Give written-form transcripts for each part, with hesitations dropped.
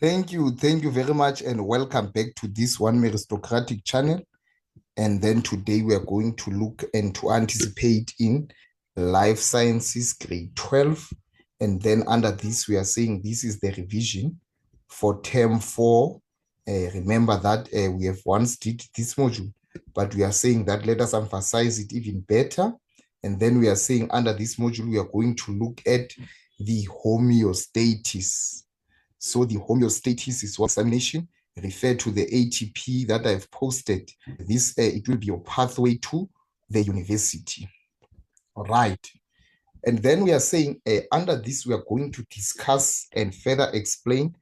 Thank you very much, and welcome back to this one Meristocratic channel. And then today we are going to look and to anticipate in Life Sciences grade 12. And then under this, we are saying this is the revision for term 4. Remember that we have once did this module, but we are saying that let us emphasize it even better. And then we are saying under this module, we are going to look at the homeostasis. So the homeostasis is one examination. Refer to the ATP that I've posted. This it will be your pathway to the university. All right. And then we are saying under this, we are going to discuss and further explain.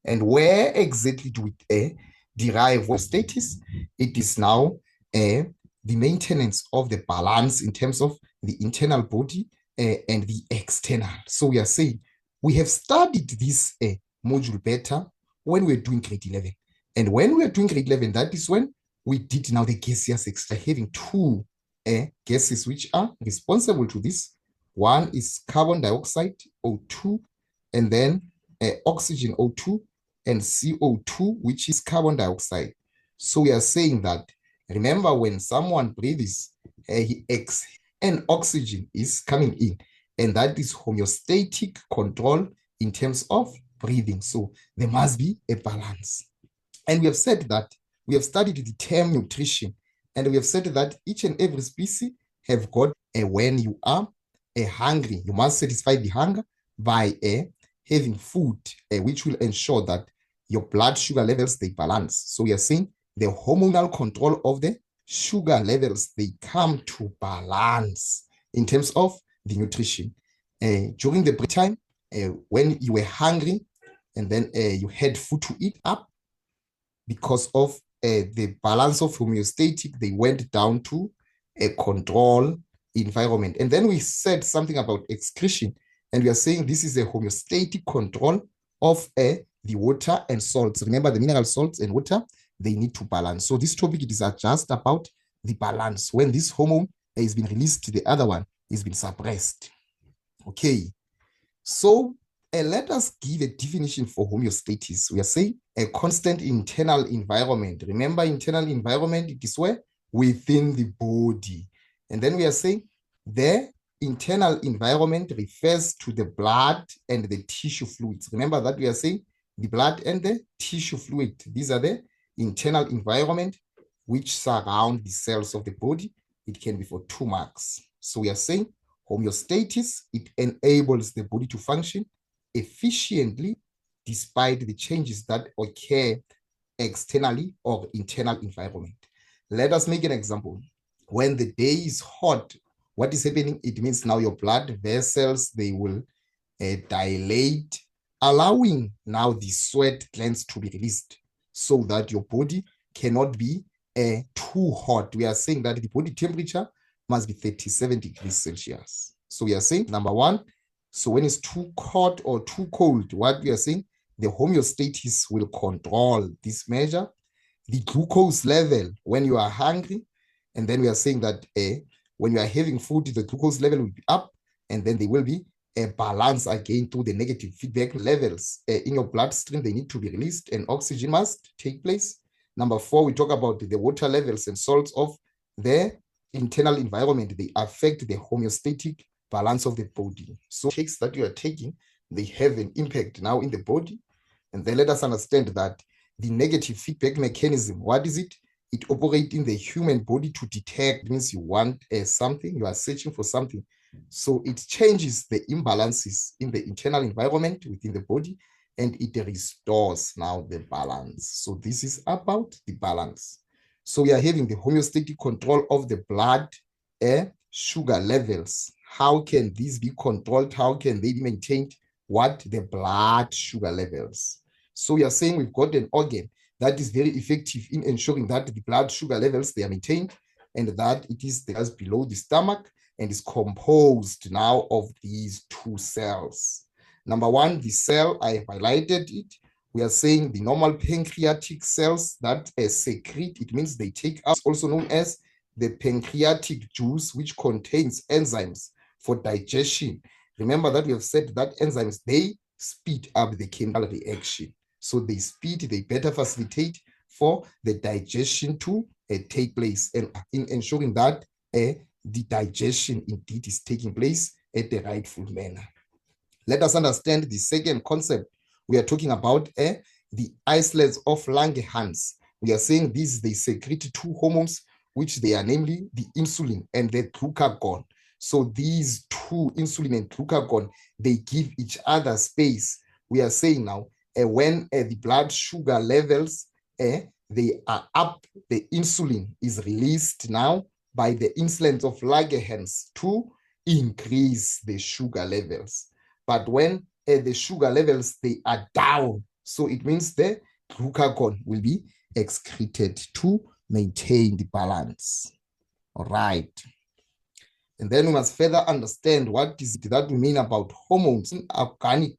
And where exactly do we derive homeostasis? It is now the maintenance of the balance in terms of the internal body and the external. So we are saying we have studied this module better when we were doing grade 11. And when we are doing grade 11, that is when we did now the gaseous extra, having two gases which are responsible to this. One is carbon dioxide, O2, and then oxygen, O2, and CO2, which is carbon dioxide. So we are saying that, remember, when someone breathes, he exhales, and oxygen is coming in, and that is homeostatic control in terms of breathing. So there must be a balance. And we have said that we have studied the term nutrition, and we have said that each and every species have got when you are hungry, you must satisfy the hunger by having food, which will ensure that your blood sugar levels, they balance. So we are saying the hormonal control of the sugar levels, they come to balance in terms of the nutrition. During the break time, when you were hungry and then you had food to eat up, because of the balance of homeostatic, they went down to a control environment. And then we said something about excretion, and we are saying this is a homeostatic control of the water and salts. Remember, the mineral salts and water, they need to balance. So this topic, it is just about the balance. When this hormone is being released, the other one is being suppressed. Okay, so let us give a definition for homeostasis. We are saying a constant internal environment. Remember, internal environment, it is where? Within the body. And then we are saying the internal environment refers to the blood and the tissue fluids. Remember that we are saying the blood and the tissue fluid. These are the internal environment which surround the cells of the body. It can be for 2 marks. So we are saying homeostasis, it enables the body to function efficiently despite the changes that occur externally or internal environment. Let us make an example. When the day is hot, what is happening? It means now your blood vessels, they will dilate, allowing now the sweat glands to be released so that your body cannot be too hot. We are saying that the body temperature must be 37 degrees Celsius. So we are saying, number one, so when it's too hot or too cold, what we are saying, the homeostasis will control this measure. The glucose level when you are hungry, and then we are saying that when you are having food, the glucose level will be up, and then there will be a balance again to the negative feedback levels in your bloodstream. They need to be released, and oxygen must take place. Number 4, we talk about the water levels and salts of the internal environment. They affect the homeostatic balance of the body. So takes that you are taking, they have an impact now in the body. And then let us understand that the negative feedback mechanism, what is it? It operates in the human body to detect. It means you want something, you are searching for something. So it changes the imbalances in the internal environment within the body, and it restores now the balance. So this is about the balance. So we are having the homeostatic control of the blood sugar levels. How can these be controlled? How can they be maintained? What? The blood sugar levels. So we are saying we've got an organ that is very effective in ensuring that the blood sugar levels, they are maintained, and that it is just below the stomach and is composed now of these 2 cells. Number 1, the cell, I have highlighted it. We are saying the normal pancreatic cells that secrete, it means they take up, also known as the pancreatic juice, which contains enzymes for digestion. Remember that we have said that enzymes, they speed up the chemical reaction. So they speed, they better facilitate for the digestion to take place, and in ensuring that the digestion indeed is taking place at the rightful manner. Let us understand the second concept. We are talking about the islets of Langerhans. We are saying these, they secrete two hormones, which they are namely the insulin and the glucagon. So these two, insulin and glucagon, they give each other space. We are saying now, when the blood sugar levels, they are up, the insulin is released now by the insulins of Langerhans to increase the sugar levels. But when the sugar levels, they are down, so it means the glucagon will be excreted to maintain the balance. All right. And then we must further understand what is it that we mean about hormones, organic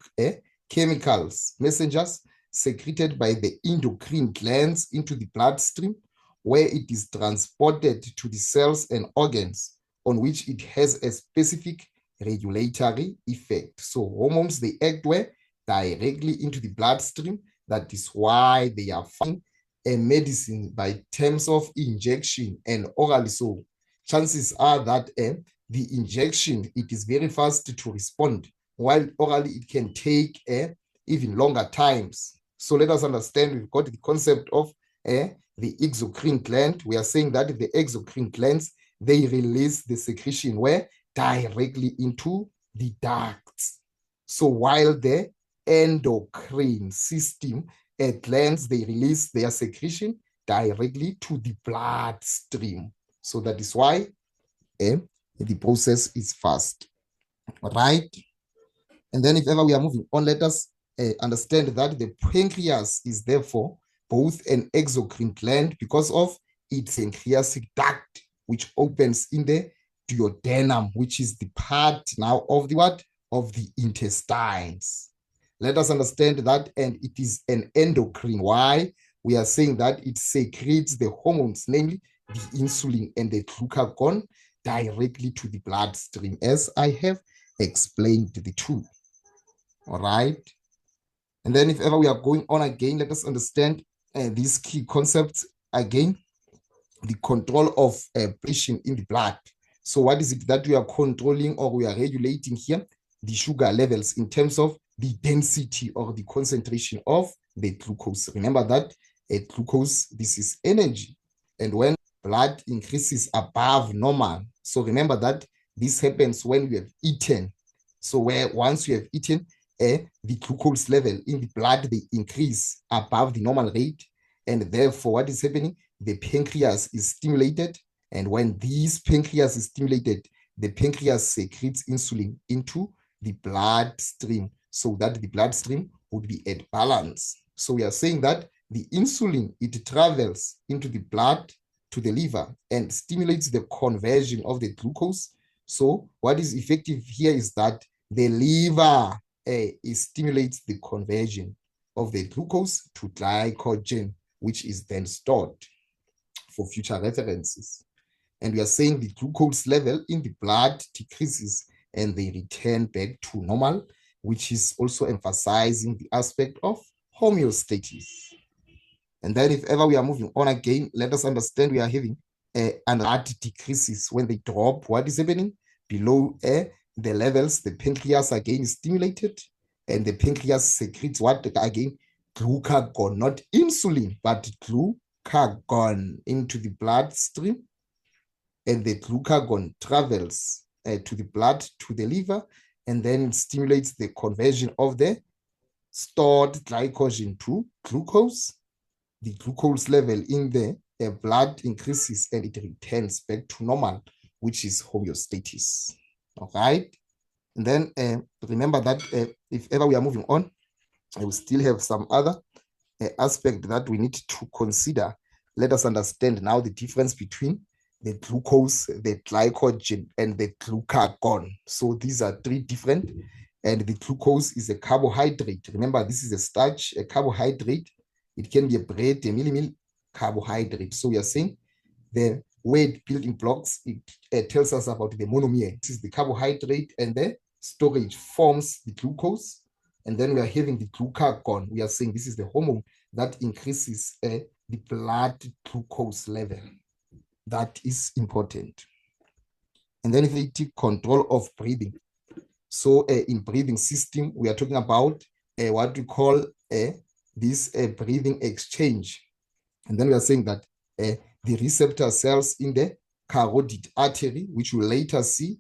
chemicals, messengers secreted by the endocrine glands into the bloodstream, where it is transported to the cells and organs on which it has a specific regulatory effect. So hormones, they act where? Directly into the bloodstream. That is why they are found a medicine by terms of injection and orally. So chances are that the injection, it is very fast to respond, while orally it can take even longer times. So let us understand, we've got the concept of the exocrine gland. We are saying that the exocrine glands, they release the secretion where? Directly into the ducts. So while the endocrine system glands, they release their secretion directly to the bloodstream. So that is why the process is fast. All right. And then if ever we are moving on, let us understand that the pancreas is therefore both an exocrine gland because of its pancreatic duct, which opens in the duodenum, which is the part now of the what? Of the intestines. Let us understand that, and it is an endocrine. Why? We are saying that it secretes the hormones, namely the insulin and the glucagon, directly to the bloodstream, as I have explained the two. All right. And then if ever we are going on again, let us understand these key concepts again. The control of pressure in the blood. So what is it that we are controlling or we are regulating here? The sugar levels in terms of the density or the concentration of the glucose. Remember that glucose, this is energy. And when blood increases above normal, so remember that this happens when we have eaten. So where once you have eaten, the glucose level in the blood, they increase above the normal rate. And therefore, what is happening? The pancreas is stimulated. And when this pancreas is stimulated, the pancreas secretes insulin into the bloodstream so that the bloodstream would be at balance. So we are saying that the insulin, it travels into the blood to the liver and stimulates the conversion of the glucose. So what is effective here is that the liver stimulates the conversion of the glucose to glycogen, which is then stored for future references. And we are saying the glucose level in the blood decreases and they return back to normal, which is also emphasizing the aspect of homeostasis. And then if ever we are moving on again, let us understand we are having and that decreases when they drop. What is happening? Below the levels, the pancreas again is stimulated, and the pancreas secretes what again? Glucagon, not insulin, but glucagon into the bloodstream, and the glucagon travels to the blood, to the liver, and then it stimulates the conversion of the stored glycogen to glucose. The glucose level in the blood increases and it returns back to normal, which is homeostasis. All right. And then remember that if ever we are moving on, I will still have some other aspect that we need to consider. Let us understand now the difference between the glucose, the glycogen, and the glucagon. So these are three different, and the glucose is a carbohydrate. Remember, this is a starch, a carbohydrate. It can be a bread, a meal carbohydrate. So we are saying the weight building blocks, it tells us about the monomer. This is the carbohydrate, and the storage forms the glucose. And then we are having the glucagon. We are saying this is the hormone that increases the blood glucose level. That is important. And then if we take control of breathing. So in breathing system, we are talking about what we call this breathing exchange. And then we are saying that the receptor cells in the carotid artery, which we'll later see,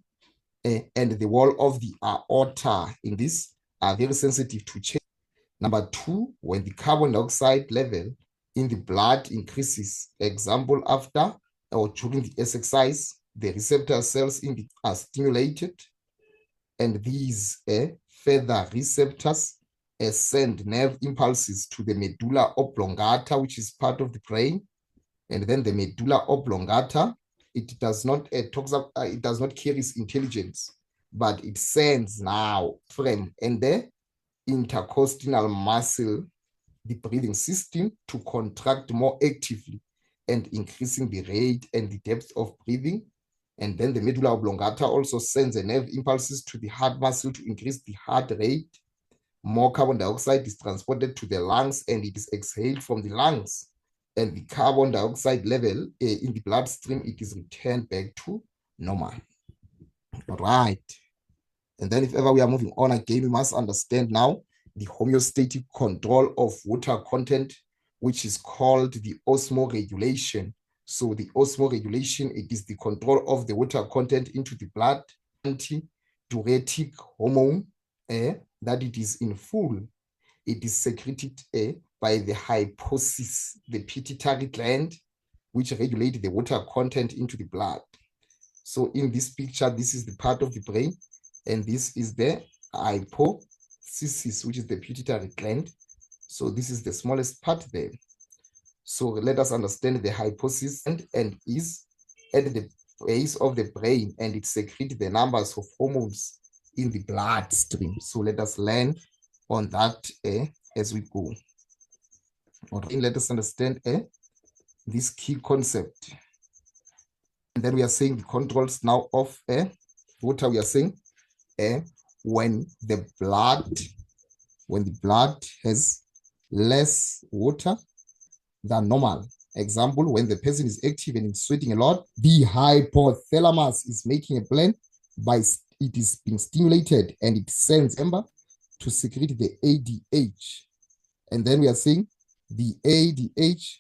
and the wall of the aorta in this are very sensitive to change. Number two, when the carbon dioxide level in the blood increases, example after or during the exercise, the receptor cells in the are stimulated, and these further receptors send nerve impulses to the medulla oblongata, which is part of the brain. And then the medulla oblongata, it does not it does not carry intelligence, but it sends now frame and the intercostal muscle, the breathing system, to contract more actively and increasing the rate and the depth of breathing. And then the medulla oblongata also sends a nerve impulses to the heart muscle to increase the heart rate. More carbon dioxide is transported to the lungs and it is exhaled from the lungs. And the carbon dioxide level in the bloodstream, it is returned back to normal. All right. And then if ever we are moving on again, we must understand now the homeostatic control of water content, which is called the osmoregulation. So the osmoregulation, it is the control of the water content into the blood, antidiuretic hormone, that it is in full. It is secreted by the hypophysis, the pituitary gland, which regulates the water content into the blood. So in this picture, this is the part of the brain, and this is the hypophysis, which is the pituitary gland. So this is the smallest part there. So let us understand the hypophysis and is at the base of the brain, and it secretes the numbers of hormones in the bloodstream. So let us learn on that as we go. All right, let us understand this key concept. And then we are saying the controls now of water. We are saying when the blood has less water than normal. Example, when the person is active and is sweating a lot, the hypothalamus is making a plan by it is being stimulated, and it sends amber to secrete the ADH. And then we are saying the ADH,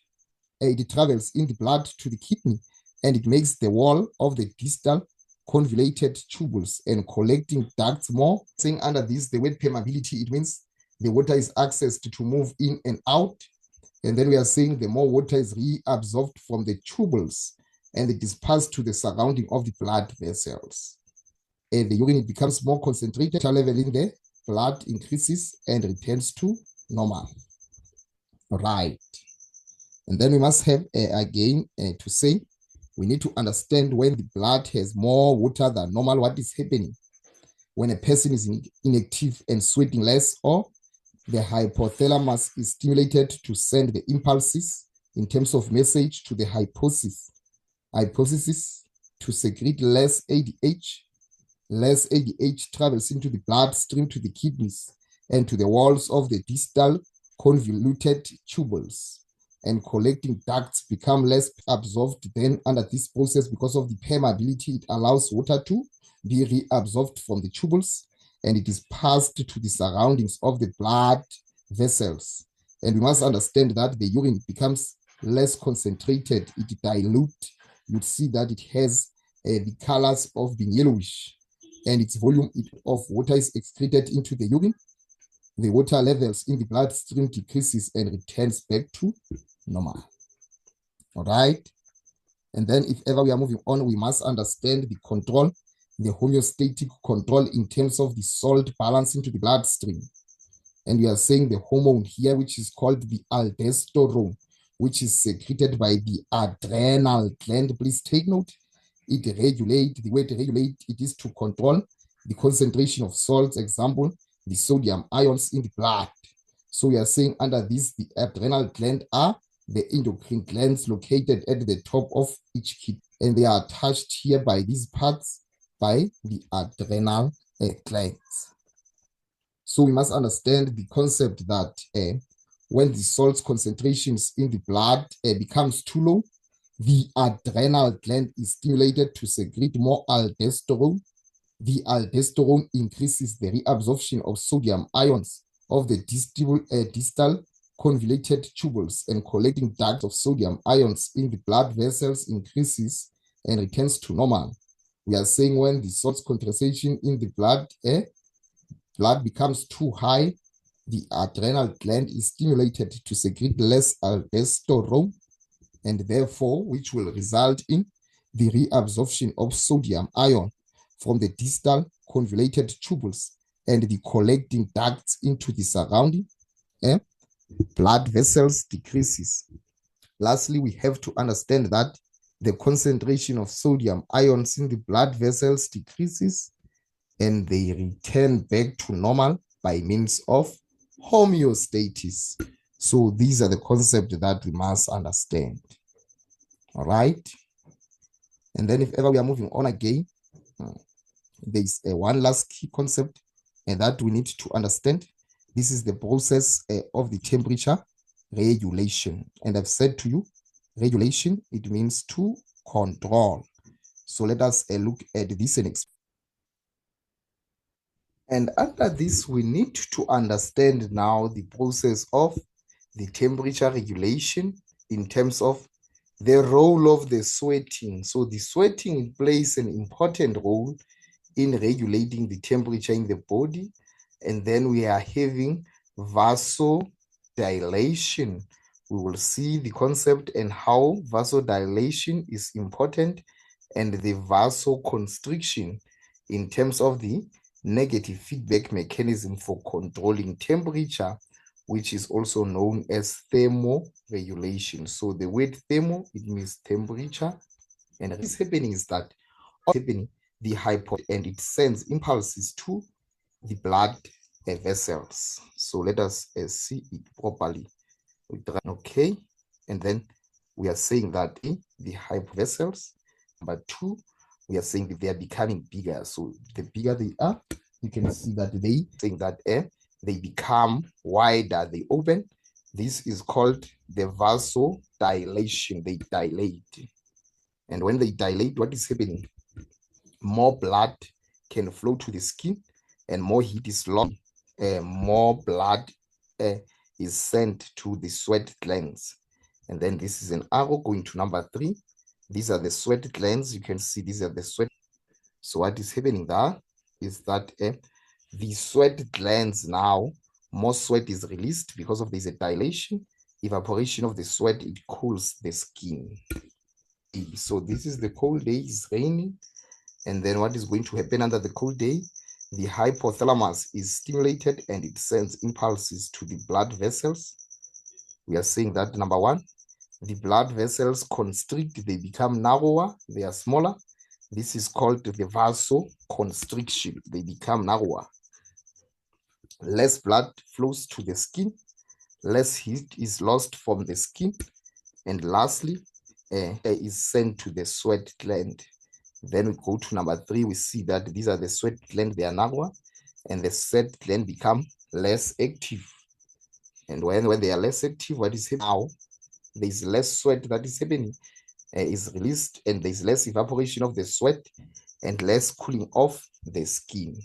it travels in the blood to the kidney, and it makes the wall of the distal convoluted tubules and collecting ducts more. Saying under this, the word permeability, it means the water is accessed to move in and out. And then we are saying the more water is reabsorbed from the tubules, and it is passed to the surrounding of the blood vessels. And the urine becomes more concentrated, level in the blood increases and returns to normal. Right. And then we must have again to say, we need to understand when the blood has more water than normal, what is happening. When a person is inactive and sweating less, or the hypothalamus is stimulated to send the impulses in terms of message to the hypophysis to secrete less ADH. Less ADH travels into the bloodstream to the kidneys and to the walls of the distal convoluted tubules, and collecting ducts become less absorbed. Then under this process, because of the permeability, it allows water to be reabsorbed from the tubules, and it is passed to the surroundings of the blood vessels. And we must understand that the urine becomes less concentrated, it dilutes. You'd see that it has the colors of being yellowish, and its volume of water is excreted into the urine. The water levels in the bloodstream decreases and returns back to normal. All right. And then if ever we are moving on, we must understand the control, the homeostatic control in terms of the salt balance into the bloodstream. And we are saying the hormone here, which is called the aldosterone, which is secreted by the adrenal gland. Please take note. It regulates, the way to regulate it is to control the concentration of salts, example, the sodium ions in the blood. So we are saying under this, the adrenal gland are the endocrine glands located at the top of each kidney, and they are attached here by these parts by the adrenal glands. So we must understand the concept that when the salt concentrations in the blood becomes too low, the adrenal gland is stimulated to secrete more aldosterone. The aldosterone increases the reabsorption of sodium ions of the distal convoluted tubules, and collecting ducts of sodium ions in the blood vessels increases and returns to normal. We are saying when the salt concentration in the blood becomes too high, the adrenal gland is stimulated to secrete less aldosterone, and therefore which will result in the reabsorption of sodium ion from the distal convoluted tubules and the collecting ducts into the surrounding blood vessels decreases. Lastly, we have to understand that the concentration of sodium ions in the blood vessels decreases and they return back to normal by means of homeostasis. So these are the concepts that we must understand. All right. And then if ever we are moving on again, there is one last key concept that we need to understand. This is the process of the temperature regulation. And I've said to you, regulation, it means to control. So let us look at this and explain. And after this, we need to understand now the process of the temperature regulation in terms of the role of the sweating. So the sweating plays an important role in regulating the temperature in the body. And then we are having vasodilation. We will see the concept and how vasodilation is important, and the vasoconstriction in terms of the negative feedback mechanism for controlling temperature, which is also known as thermoregulation. So the word thermo, it means temperature, and what is happening is that the hypothalamus, and it sends impulses to the blood vessels. So let us see it properly. Okay, and then we are saying that the hypovessels, number 2, we are saying that they are becoming bigger. So the bigger they are, you can see that they become wider, they open. This is called the vasodilation. They dilate. And when they dilate, what is happening? More blood can flow to the skin and more heat is lost. More blood is sent to the sweat glands. And then this is an arrow going to number 3. These are the sweat glands. You can see these are the sweat. So what is happening there is that the sweat glands now, more sweat is released because of this dilation. Evaporation of the sweat, it cools the skin. So this is the cold day, it's raining. And then what is going to happen under the cold day? The hypothalamus is stimulated and it sends impulses to the blood vessels. We are saying that number 1, the blood vessels constrict, they become narrower, they are smaller. This is called the vasoconstriction. They become narrower. Less blood flows to the skin, less heat is lost from the skin, and lastly, air is sent to the sweat gland. Then we go to number 3, we see that these are the sweat glands, they are narrower, and the sweat gland become less active. And when they are less active, what is happening now? There is less sweat that is happening, is released, and there is less evaporation of the sweat and less cooling off the skin.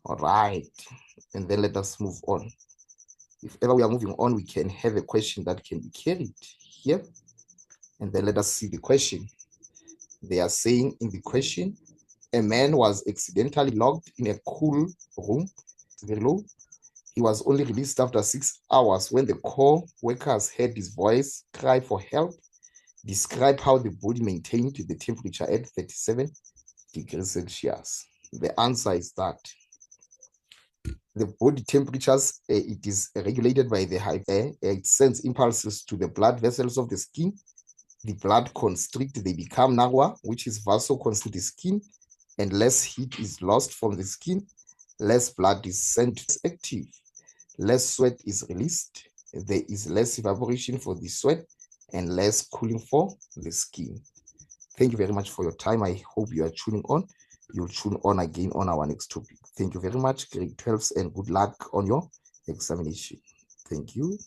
All right, and then let us move on. If ever we are moving on, we can have a question that can be carried here. And then let us see the question. They are saying in the question, a man was accidentally locked in a cool room, very low. He was only released after 6 hours when the co-workers heard his voice cry for help. Describe how the body maintained the temperature at 37 degrees Celsius. The answer is that the body temperatures, it is regulated by the high air. It sends impulses to the blood vessels of the skin. The blood constrict, they become narrower, which is vasoconstrict the skin, and less heat is lost from the skin. Less blood is sent to active. Less sweat is released. There is less evaporation for the sweat and less cooling for the skin. Thank you very much for your time. I hope you are tuning on. You'll tune on again on our next topic. Thank you very much, grade 12s, and good luck on your examination. Thank you.